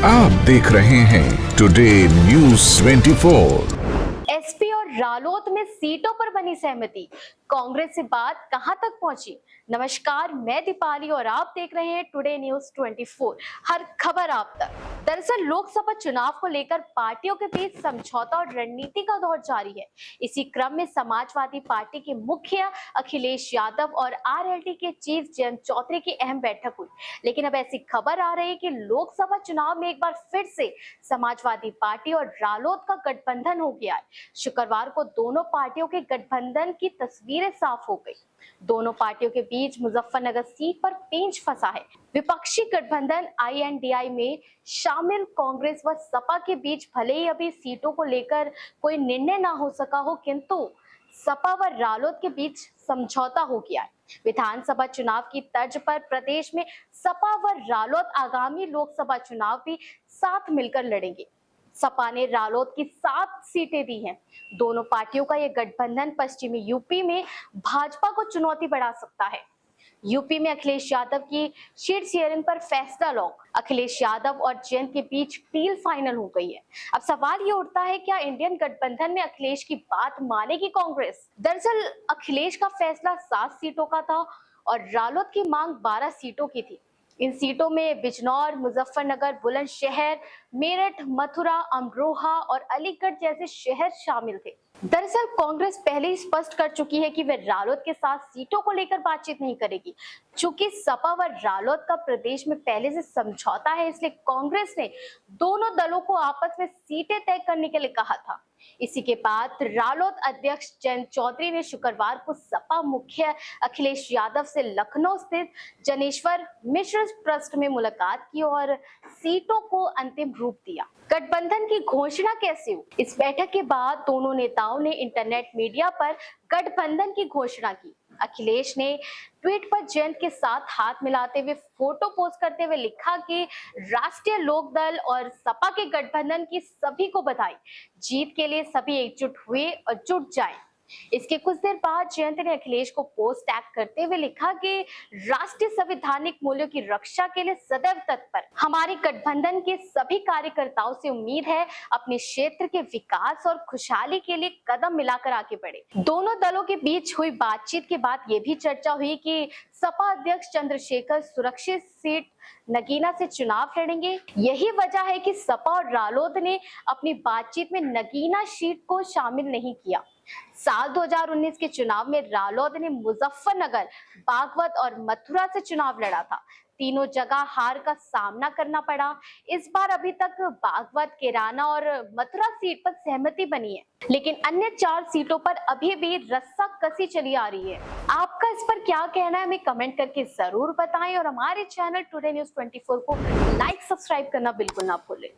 आप देख रहे हैं टुडे न्यूज़ 24। एसपी और रालोद में सीटों पर बनी सहमति, कांग्रेस से बात कहां तक पहुंची। नमस्कार, मैं दीपाली और आप देख रहे हैं टुडे न्यूज़ 24। हर खबर आप तक। दरअसल लोकसभा चुनाव को लेकर पार्टियों के बीच समझौता और रणनीति का दौर जारी है। इसी क्रम में समाजवादी पार्टी के मुखिया अखिलेश यादव और आरएलडी के चीफ जयंत चौधरी की अहम बैठक हुई। लेकिन अब ऐसी खबर आ रही है कि लोकसभा चुनाव में एक बार फिर से समाजवादी पार्टी और रालोद का गठबंधन हो गया है। शुक्रवार को दोनों पार्टियों के गठबंधन की तस्वीरें साफ हो गई। दोनों पार्टियों के बीच मुजफ्फरनगर सीट पर पेंच फंसा है। विपक्षी गठबंधन आईएनडीआई में शामिल कांग्रेस व सपा के बीच भले ही अभी सीटों को लेकर कोई निर्णय ना हो सका हो, किंतु सपा व रालोद के बीच समझौता हो गया है। विधानसभा चुनाव की तर्ज पर प्रदेश में सपा व रालोद आगामी लोकसभा चुनाव भी साथ मिलकर लड़ेंगे। सपा ने रालोद की 7 सीटें दी हैं। दोनों पार्टियों का यह गठबंधन पश्चिमी यूपी में भाजपा को चुनौती बढ़ा सकता है। यूपी में अखिलेश यादव की सीट शेयरिंग पर फैसला लॉक। अखिलेश यादव और जयंत के बीच डील फाइनल हो गई है। अब सवाल ये उठता है, क्या इंडियन गठबंधन में अखिलेश की बात मानेगी कांग्रेस। दरअसल अखिलेश का फैसला 7 सीटों का था और रालोद की मांग 12 सीटों की थी। इन सीटों में बिजनौर, मुजफ्फरनगर, बुलंदशहर, मेरठ, मथुरा, अमरोहा और अलीगढ़ जैसे शहर शामिल थे। दरअसल कांग्रेस पहले ही स्पष्ट कर चुकी है कि वे रालोद के साथ सीटों को लेकर बातचीत नहीं करेगी। चूंकि सपा व रालोद का प्रदेश में पहले से समझौता है, इसलिए कांग्रेस ने दोनों दलों को आपस में सीटें तय करने के लिए कहा था। इसी के बाद रालोद अध्यक्ष जयंत चौधरी ने शुक्रवार को सपा मुखिया अखिलेश यादव से लखनऊ स्थित जनेश्वर मिश्र ट्रस्ट में मुलाकात की और सीटों को अंतिम रूप दिया। गठबंधन की घोषणा कैसे हुई? इस बैठक के बाद दोनों नेताओं ने इंटरनेट मीडिया पर गठबंधन की घोषणा की। अखिलेश ने ट्वीट पर जयंत के साथ हाथ मिलाते हुए फोटो पोस्ट करते हुए लिखा कि राष्ट्रीय लोक दल और सपा के गठबंधन की सभी को बधाई। जीत के लिए सभी एकजुट हुए और जुट जाएं। इसके कुछ देर बाद जयंत ने अखिलेश को पोस्ट टैग करते हुए लिखा कि राष्ट्रीय संवैधानिक मूल्यों की रक्षा के लिए सदैव तत्पर हमारे गठबंधन के सभी कार्यकर्ताओं से उम्मीद है अपने क्षेत्र के विकास और खुशहाली के लिए कदम मिलाकर आगे बढ़े। दोनों दलों के बीच हुई बातचीत के बाद ये भी चर्चा हुई कि सपा अध्यक्ष चंद्रशेखर सुरक्षित सीट नगीना से चुनाव लड़ेंगे। यही वजह है कि सपा और रालोद ने अपनी बातचीत में नगीना सीट को शामिल नहीं किया। साल 2019 के चुनाव में रालोद ने मुजफ्फरनगर, बागपत और मथुरा से चुनाव लड़ा था। तीनों जगह हार का सामना करना पड़ा। इस बार अभी तक बागपत, कैराना और मथुरा सीट पर सहमति बनी है, लेकिन अन्य 4 सीटों पर अभी भी रस्सा कसी चली आ रही है। आपका इस पर क्या कहना है, हमें कमेंट करके जरूर बताएं और हमारे चैनल टुडे न्यूज़ 24 को लाइक, सब्सक्राइब करना बिल्कुल ना भूलें।